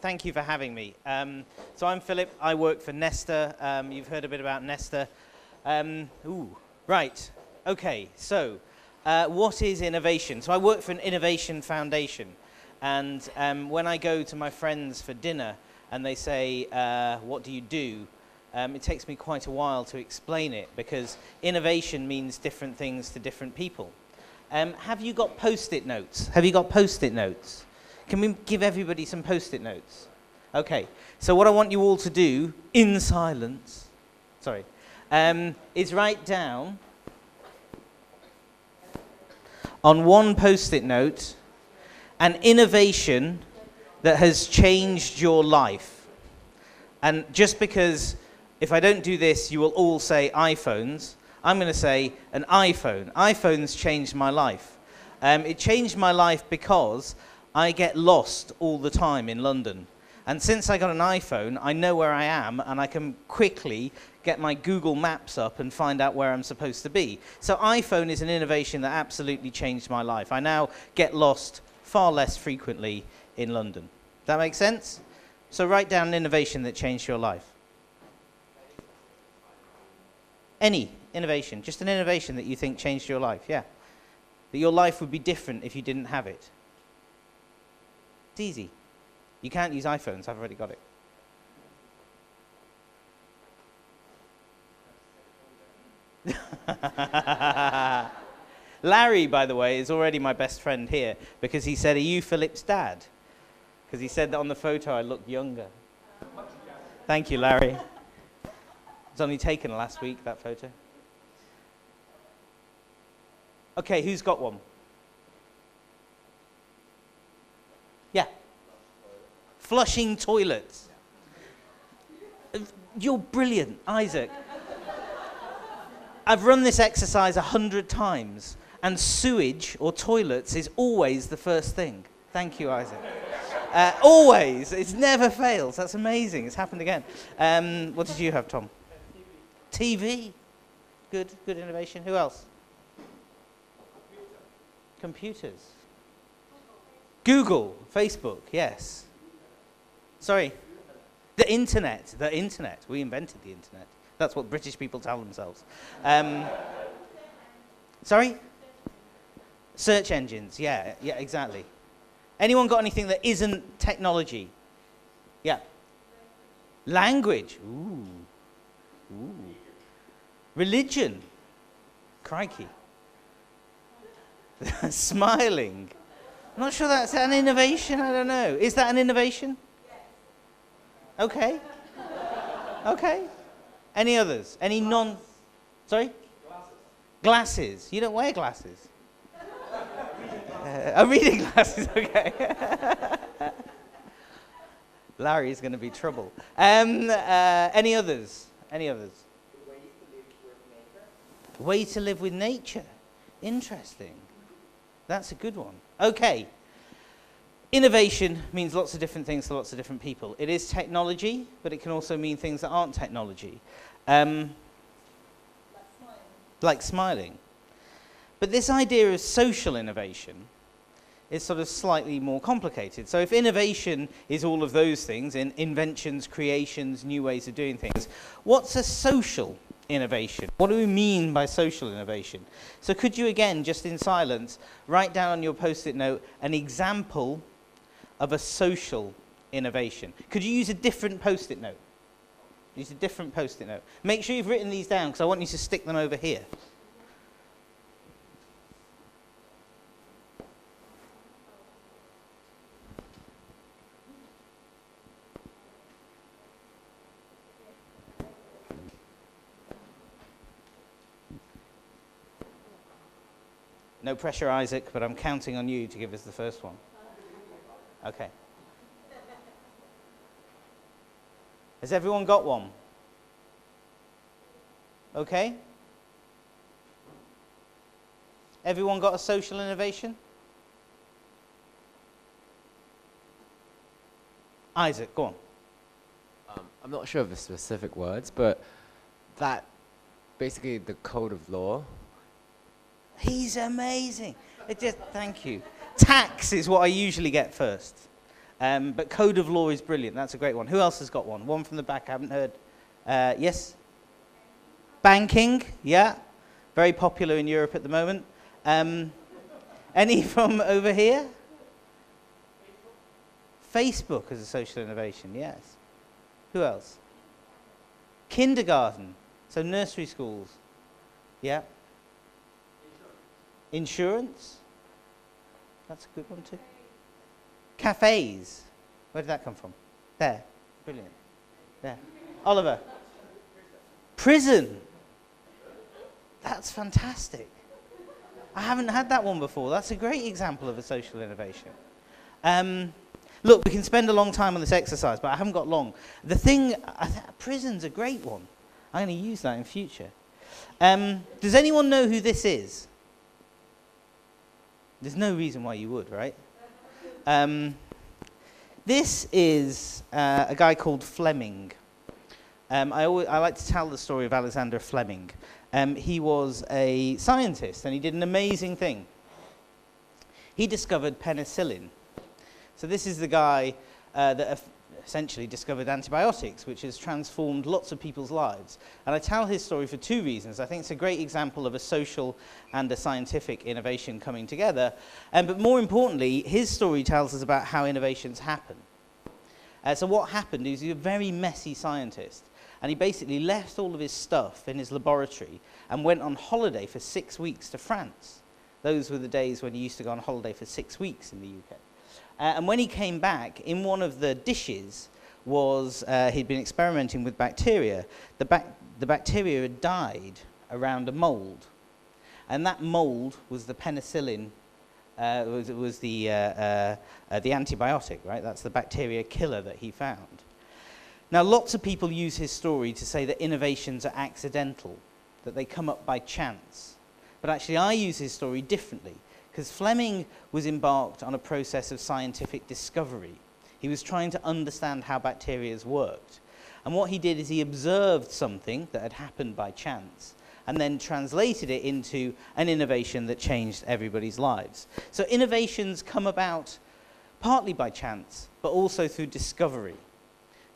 Thank you for having me. So I'm Philip. I work for Nesta. You've heard a bit about Nesta. Right. Okay. So what is innovation? So I work for an innovation foundation. And when I go to my friends for dinner and they say, what do you do? It takes me quite a while to explain it because innovation means different things to different people. Have you got post-it notes? Have you got post-it notes? Can we give everybody some post-it notes? Okay, so what I want you all to do, in silence, is write down on one post-it note an innovation that has changed your life. And just because if I don't do this, you will all say iPhones, I'm going to say an iPhone. iPhones changed my life. It changed my life because I get lost all the time in London. And since I got an iPhone, I know where I am, and I can quickly get my Google Maps up and find out where I'm supposed to be. So iPhone is an innovation that absolutely changed my life. I now get lost far less frequently in London. Does that make sense? So write down an innovation that changed your life. Any innovation, just an innovation that you think changed your life, yeah. That your life would be different if you didn't have it. It's easy. You can't use iPhones, I've already got it. Larry, by the way, is already my best friend here because he said, are you Philip's dad? Because he said that on the photo I look younger. Thank you, Larry. It was only taken last week, that photo. Okay, who's got one? Yeah. Flushing toilets. You're brilliant, Isaac. I've run this exercise 100 times, and sewage or toilets is always the first thing. Thank you, Isaac. Always. It never fails. That's amazing. It's happened again. What did you have, Tom? TV. Good innovation. Who else? Computers. Google, Facebook, yes. Sorry. The internet. We invented the internet. That's what British people tell themselves. Sorry? Search engines, yeah, exactly. Anyone got anything that isn't technology? Yeah. Language. Ooh. Religion. Crikey. Smiling. I'm not sure that's an innovation, I don't know. Is that an innovation? Okay. Okay. Any others? Any non... Sorry? Glasses. You don't wear glasses? Reading glasses, okay. Larry's going to be trouble. Any others? Any others? Way to live with nature. Interesting. That's a good one. Okay. Innovation means lots of different things to lots of different people. It is technology, but it can also mean things that aren't technology. Like smiling. But this idea of social innovation is sort of slightly more complicated. So if innovation is all of those things, in inventions, creations, new ways of doing things, what's a social innovation? What do we mean by social innovation? So could you again, just in silence, write down on your post-it note an example of a social innovation? Could you use a different post-it note? Use a different post-it note. Make sure you've written these down because I want you to stick them over here. No pressure, Isaac, but I'm counting on you to give us the first one. Okay. Has everyone got one? Okay. Everyone got a social innovation? Isaac, go on. I'm not sure of the specific words, but that basically the code of law. He's amazing. Thank you. Tax is what I usually get first. But code of law is brilliant. That's a great one. Who else has got one? One from the back I haven't heard. Yes? Banking, yeah. Very popular in Europe at the moment. Any from over here? Facebook as a social innovation, yes. Who else? Kindergarten, so nursery schools. Yeah. Insurance. That's a good one too. Cafes. Where did that come from? There. Brilliant. There. Oliver. Prison. That's fantastic. I haven't had that one before. That's a great example of a social innovation. Look, we can spend a long time on this exercise, but I haven't got long. The thing, prison's a great one. I'm going to use that in future. Does anyone know who this is? There's no reason why you would, right? This is a guy called Fleming. I like to tell the story of Alexander Fleming. He was a scientist, and he did an amazing thing. He discovered penicillin. So this is the guy that essentially discovered antibiotics, which has transformed lots of people's lives. And I tell his story for two reasons. I think it's a great example of a social and a scientific innovation coming together. But more importantly, his story tells us about how innovations happen. So what happened is he was a very messy scientist. And he basically left all of his stuff in his laboratory and went on holiday for 6 weeks to France. Those were the days when he used to go on holiday for 6 weeks in the UK. And when he came back, in one of the dishes was, he'd been experimenting with bacteria. The bacteria had died around a mold. And that mold was the penicillin, was the antibiotic, right? That's the bacteria killer that he found. Now, lots of people use his story to say that innovations are accidental, that they come up by chance. But actually, I use his story differently, because Fleming was embarked on a process of scientific discovery. He was trying to understand how bacteria worked. And what he did is he observed something that had happened by chance, and then translated it into an innovation that changed everybody's lives. So innovations come about partly by chance, but also through discovery,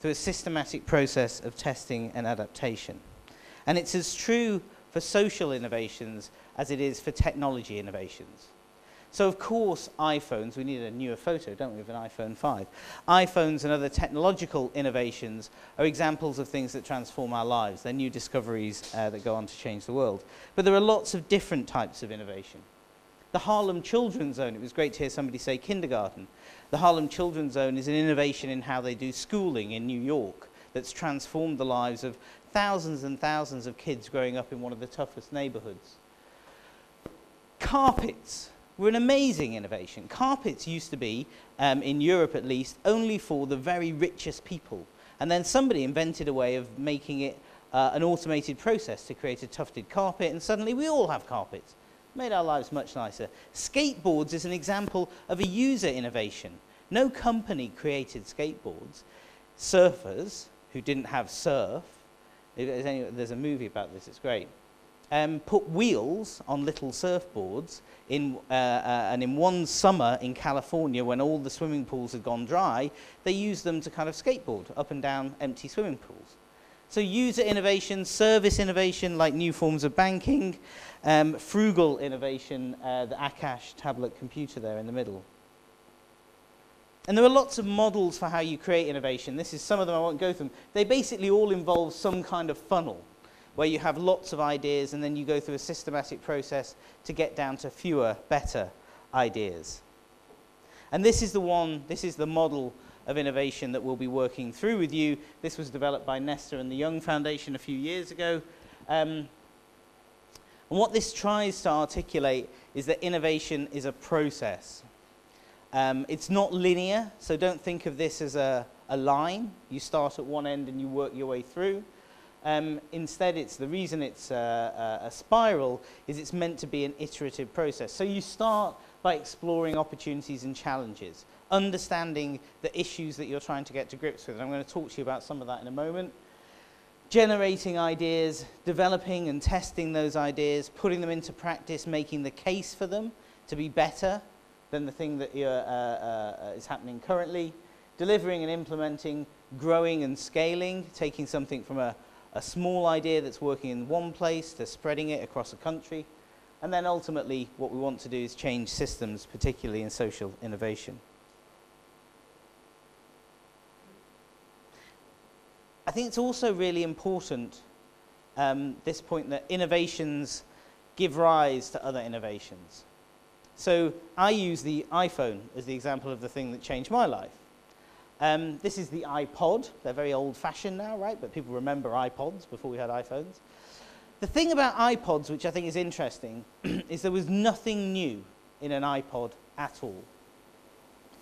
through a systematic process of testing and adaptation. And it's as true for social innovations as it is for technology innovations. So of course iPhones, we need a newer photo, don't we, of an iPhone 5. iPhones and other technological innovations are examples of things that transform our lives. They're new discoveries that go on to change the world. But there are lots of different types of innovation. The Harlem Children's Zone, it was great to hear somebody say kindergarten. The Harlem Children's Zone is an innovation in how they do schooling in New York that's transformed the lives of thousands and thousands of kids growing up in one of the toughest neighborhoods. Carpets were an amazing innovation. Carpets used to be, in Europe at least, only for the very richest people. And then somebody invented a way of making it an automated process to create a tufted carpet, and suddenly we all have carpets. Made our lives much nicer. Skateboards is an example of a user innovation. No company created skateboards. Surfers, who didn't have surf, there's a movie about this, it's great, put wheels on little surfboards, and in one summer in California, when all the swimming pools had gone dry, they used them to kind of skateboard up and down empty swimming pools. So user innovation, service innovation, like new forms of banking, frugal innovation, the Akash tablet computer there in the middle. And there are lots of models for how you create innovation. This is some of them, I won't go through them. They basically all involve some kind of funnel, where you have lots of ideas and then you go through a systematic process to get down to fewer, better ideas. And this is the model of innovation that we'll be working through with you. This was developed by Nesta and the Young Foundation a few years ago. And what this tries to articulate is that innovation is a process. It's not linear, so don't think of this as a line. You start at one end and you work your way through. Instead, the reason it's a spiral is it's meant to be an iterative process. So you start by exploring opportunities and challenges, understanding the issues that you're trying to get to grips with. And I'm going to talk to you about some of that in a moment. Generating ideas, developing and testing those ideas, putting them into practice, making the case for them to be better than the thing that is happening currently, delivering and implementing, growing and scaling, taking something from a small idea that's working in one place to spreading it across a country. And then ultimately, what we want to do is change systems, particularly in social innovation. I think it's also really important, this point that innovations give rise to other innovations. So I use the iPhone as the example of the thing that changed my life. This is the iPod. They're very old-fashioned now, right? But people remember iPods before we had iPhones. The thing about iPods, which I think is interesting, is there was nothing new in an iPod at all.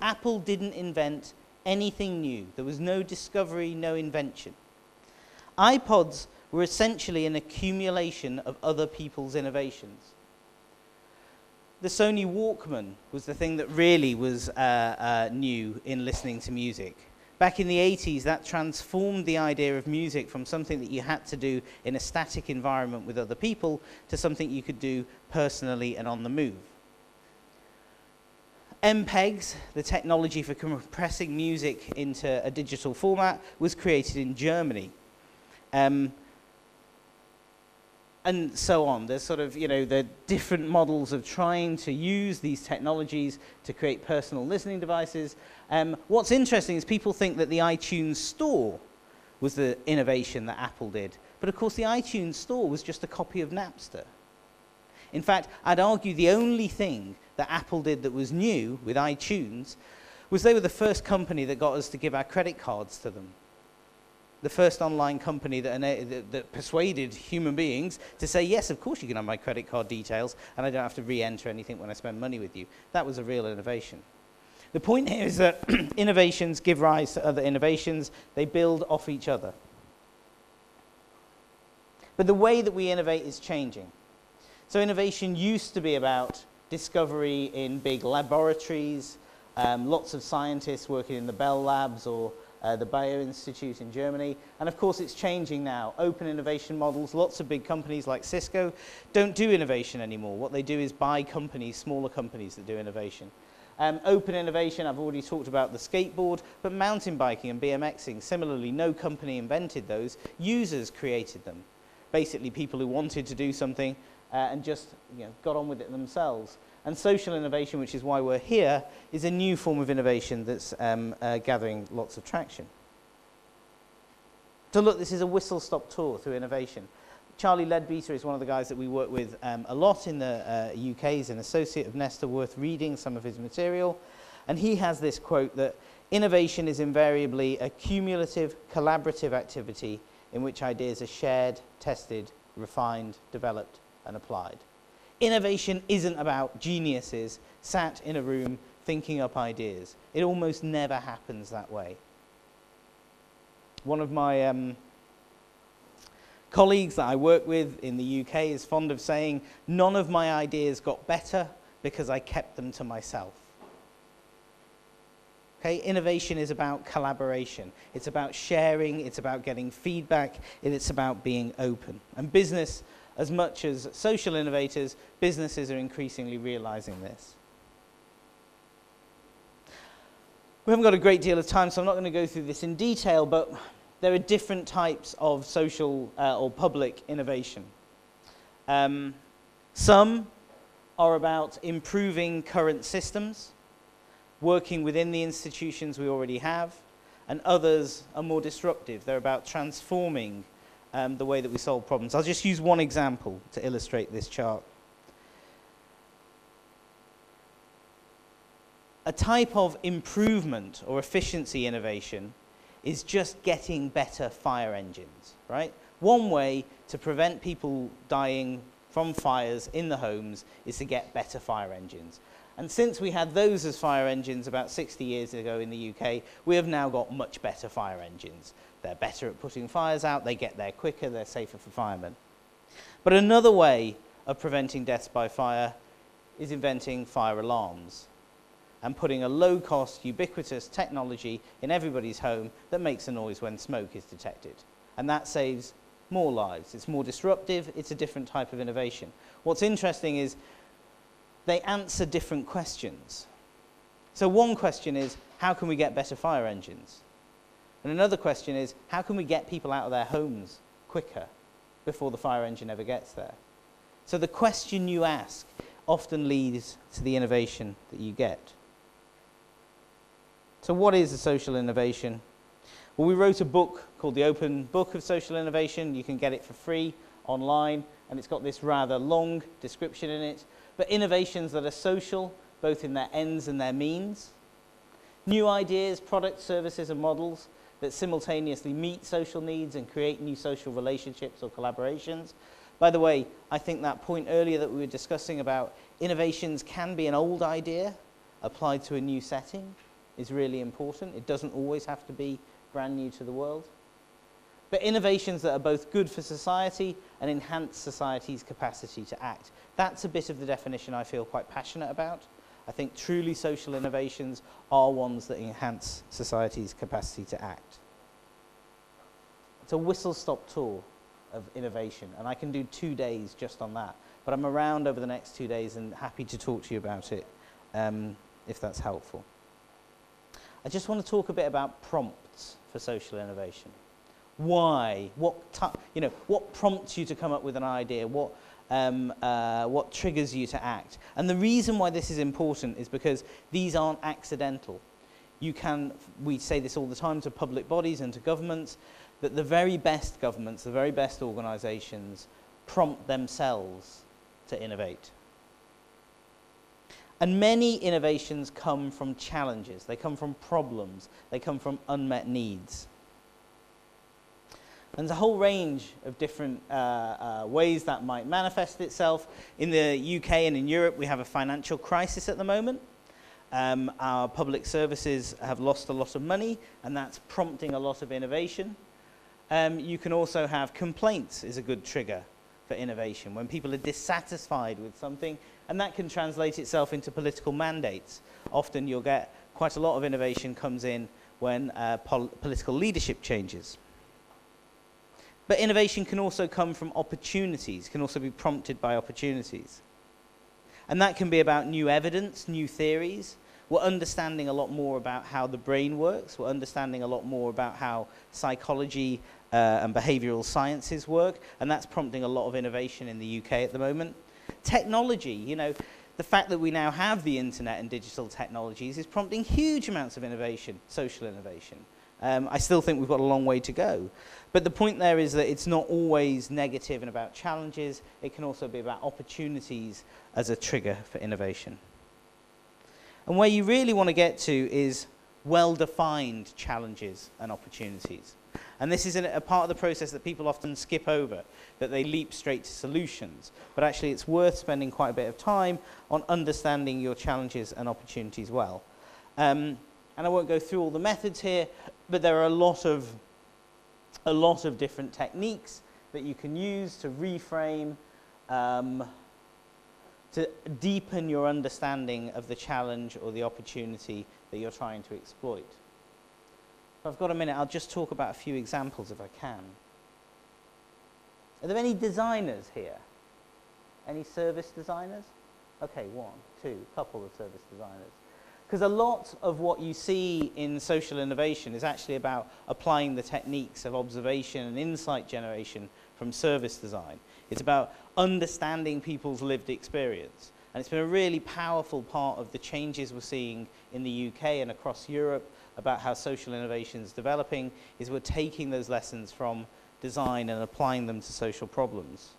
Apple didn't invent anything new. There was no discovery, no invention. iPods were essentially an accumulation of other people's innovations. The Sony Walkman was the thing that really was new in listening to music. Back in the 80s, that transformed the idea of music from something that you had to do in a static environment with other people to something you could do personally and on the move. MPEGs, the technology for compressing music into a digital format, was created in Germany. And so on. There's sort of, the different models of trying to use these technologies to create personal listening devices. What's interesting is people think that the iTunes Store was the innovation that Apple did. But of course, the iTunes Store was just a copy of Napster. In fact, I'd argue the only thing that Apple did that was new with iTunes was they were the first company that got us to give our credit cards to them. The first online company that persuaded human beings to say, yes, of course you can have my credit card details, and I don't have to re-enter anything when I spend money with you. That was a real innovation. The point here is that innovations give rise to other innovations. They build off each other. But the way that we innovate is changing. So innovation used to be about discovery in big laboratories, lots of scientists working in the Bell Labs or the Bayer Institute in Germany. And of course, it's changing now. Open innovation models, lots of big companies like Cisco don't do innovation anymore. What they do is buy companies, smaller companies that do innovation. Open innovation, I've already talked about the skateboard, but mountain biking and BMXing, similarly, no company invented those. Users created them. Basically, people who wanted to do something and just got on with it themselves. And social innovation, which is why we're here, is a new form of innovation that's gathering lots of traction. So look, this is a whistle-stop tour through innovation. Charlie Leadbeater is one of the guys that we work with a lot in the UK. He's an associate of Nesta, worth reading some of his material. And he has this quote that innovation is invariably a cumulative, collaborative activity in which ideas are shared, tested, refined, developed, and applied. Innovation isn't about geniuses sat in a room thinking up ideas. It almost never happens that way. One of my colleagues that I work with in the UK is fond of saying, none of my ideas got better because I kept them to myself. Okay? Innovation is about collaboration. It's about sharing. It's about getting feedback. And it's about being open. And business, as much as social innovators, businesses are increasingly realizing this. We haven't got a great deal of time, so I'm not going to go through this in detail, but there are different types of social or public innovation. Some are about improving current systems, working within the institutions we already have, and others are more disruptive. They're about transforming the way that we solve problems. I'll just use one example to illustrate this chart. A type of improvement or efficiency innovation is just getting better fire engines, right? One way to prevent people dying from fires in the homes is to get better fire engines. And since we had those as fire engines about 60 years ago in the UK, we have now got much better fire engines. They're better at putting fires out, they get there quicker, they're safer for firemen. But another way of preventing deaths by fire is inventing fire alarms and putting a low-cost, ubiquitous technology in everybody's home that makes a noise when smoke is detected. And that saves more lives. It's more disruptive, it's a different type of innovation. What's interesting is they answer different questions. So one question is, how can we get better fire engines? And another question is, how can we get people out of their homes quicker before the fire engine ever gets there? So the question you ask often leads to the innovation that you get. So what is a social innovation? Well, we wrote a book called The Open Book of Social Innovation. You can get it for free online, and it's got this rather long description in it. But innovations that are social, both in their ends and their means. New ideas, products, services, and models that simultaneously meet social needs and create new social relationships or collaborations. By the way, I think that point earlier that we were discussing about innovations can be an old idea applied to a new setting is really important. It doesn't always have to be brand new to the world. But innovations that are both good for society and enhance society's capacity to act. That's a bit of the definition I feel quite passionate about. I think truly social innovations are ones that enhance society's capacity to act. It's a whistle-stop tour of innovation, and I can do 2 days just on that. But I'm around over the next 2 days and happy to talk to you about it if that's helpful. I just want to talk a bit about prompts for social innovation. Why? What prompts you to come up with an idea? What triggers you to act? And the reason why this is important is because these aren't accidental. We say this all the time to public bodies and to governments, that the very best governments, the very best organizations prompt themselves to innovate. And many innovations come from challenges. They come from problems. They come from unmet needs. And there's a whole range of different ways that might manifest itself. In the UK and in Europe, we have a financial crisis at the moment. Our public services have lost a lot of money, and that's prompting a lot of innovation. You can also have complaints is a good trigger for innovation, when people are dissatisfied with something, and that can translate itself into political mandates. Often you'll get quite a lot of innovation comes in when political leadership changes. But innovation can also come from opportunities, can also be prompted by opportunities. And that can be about new evidence, new theories. We're understanding a lot more about how the brain works. We're understanding a lot more about how psychology and behavioral sciences work. And that's prompting a lot of innovation in the UK at the moment. Technology, the fact that we now have the internet and digital technologies is prompting huge amounts of innovation, social innovation. I still think we've got a long way to go. But the point there is that it's not always negative and about challenges. It can also be about opportunities as a trigger for innovation. And where you really want to get to is well-defined challenges and opportunities. And this is a part of the process that people often skip over, that they leap straight to solutions. But actually, it's worth spending quite a bit of time on understanding your challenges and opportunities well. And I won't go through all the methods here, but there are a lot of different techniques that you can use to reframe, to deepen your understanding of the challenge or the opportunity that you're trying to exploit. If I've got a minute, I'll just talk about a few examples if I can. Are there any designers here? Any service designers? Okay, one, two, couple of service designers. Because a lot of what you see in social innovation is actually about applying the techniques of observation and insight generation from service design. It's about understanding people's lived experience. And it's been a really powerful part of the changes we're seeing in the UK and across Europe about how social innovation is developing, is we're taking those lessons from design and applying them to social problems.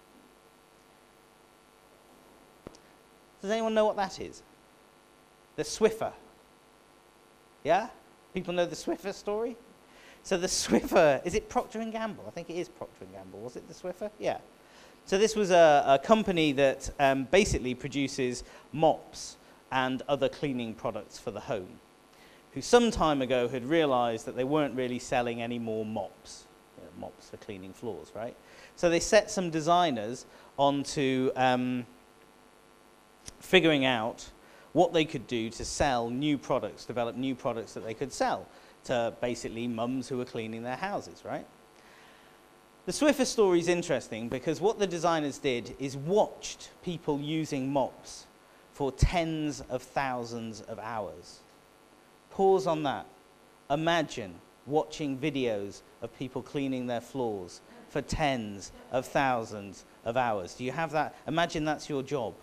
Does anyone know what that is? The Swiffer. Yeah? People know the Swiffer story? So the Swiffer, is it Procter & Gamble? I think it is Procter & Gamble. Was it the Swiffer? Yeah. So this was a company that basically produces mops and other cleaning products for the home, who some time ago had realized that they weren't really selling any more mops, mops for cleaning floors, right? So they set some designers onto figuring out what they could do to sell new products, develop new products that they could sell to basically mums who were cleaning their houses, right? The Swiffer story is interesting because what the designers did is watched people using mops for tens of thousands of hours. Pause on that. Imagine watching videos of people cleaning their floors for tens of thousands of hours. Do you have that? Imagine that's your job.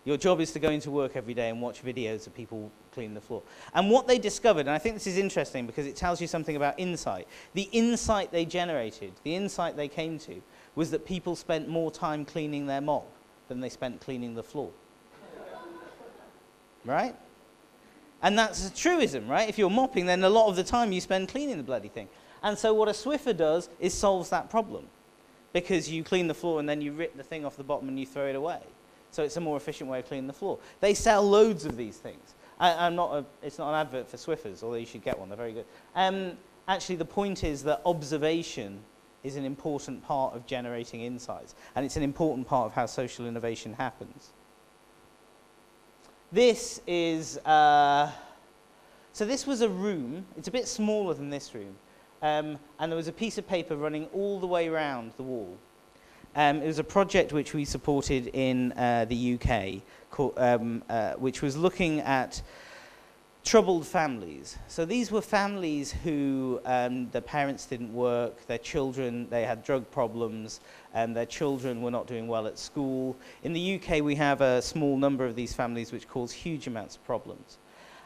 Your job is to go into work every day and watch videos of people clean the floor. And what they discovered, and I think this is interesting because it tells you something about insight. The insight they generated, the insight they came to, was that people spent more time cleaning their mop than they spent cleaning the floor. Right? And that's a truism, right? If you're mopping, then a lot of the time you spend cleaning the bloody thing. And so what a Swiffer does is solves that problem. Because you clean the floor and then you rip the thing off the bottom and you throw it away. So it's a more efficient way of cleaning the floor. They sell loads of these things. It's not an advert for Swiffers, although you should get one. They're very good. Actually, the point is that observation is an important part of generating insights. And it's an important part of how social innovation happens. This is... so this was a room. It's a bit smaller than this room. And there was a piece of paper running all the way around the wall. It was a project which we supported in the UK, which was looking at troubled families. So these were families who the parents didn't work, their children, they had drug problems, and their children were not doing well at school. In the UK, we have a small number of these families which cause huge amounts of problems.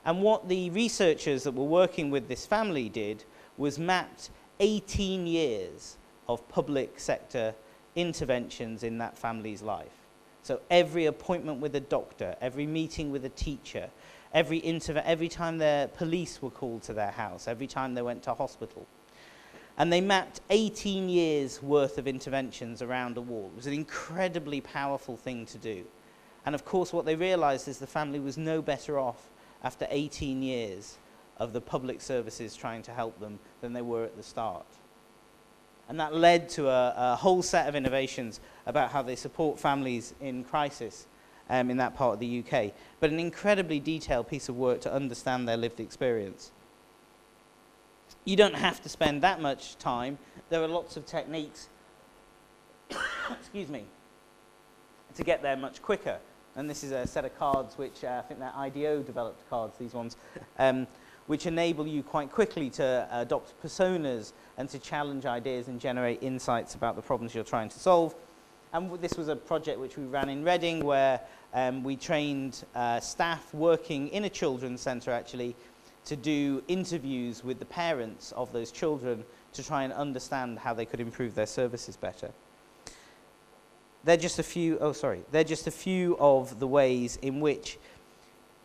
And what the researchers that were working with this family did was mapped 18 years of public sector interventions in that family's life. So every appointment with a doctor, every meeting with a teacher, every time their police were called to their house, every time they went to hospital. And they mapped 18 years worth of interventions around a wall. It was an incredibly powerful thing to do. And of course what they realized is the family was no better off after 18 years of the public services trying to help them than they were at the start. And that led to a whole set of innovations about how they support families in crisis in that part of the UK. But an incredibly detailed piece of work to understand their lived experience. You don't have to spend that much time. There are lots of techniques, excuse me, to get there much quicker. And this is a set of cards which I think that IDEO developed cards, these ones, which enable you quite quickly to adopt personas and to challenge ideas and generate insights about the problems you're trying to solve. And this was a project which we ran in Reading where we trained staff working in a children's centre actually to do interviews with the parents of those children to try and understand how they could improve their services better. They're just a few of the ways in which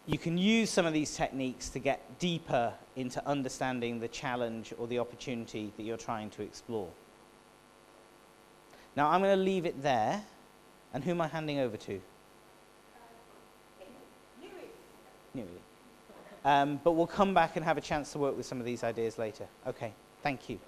you can use some of these techniques to get deeper into understanding the challenge or the opportunity that you're trying to explore. Now I'm going to leave it there. And who am I handing over to? Newey. But we'll come back and have a chance to work with some of these ideas later. Okay, thank you.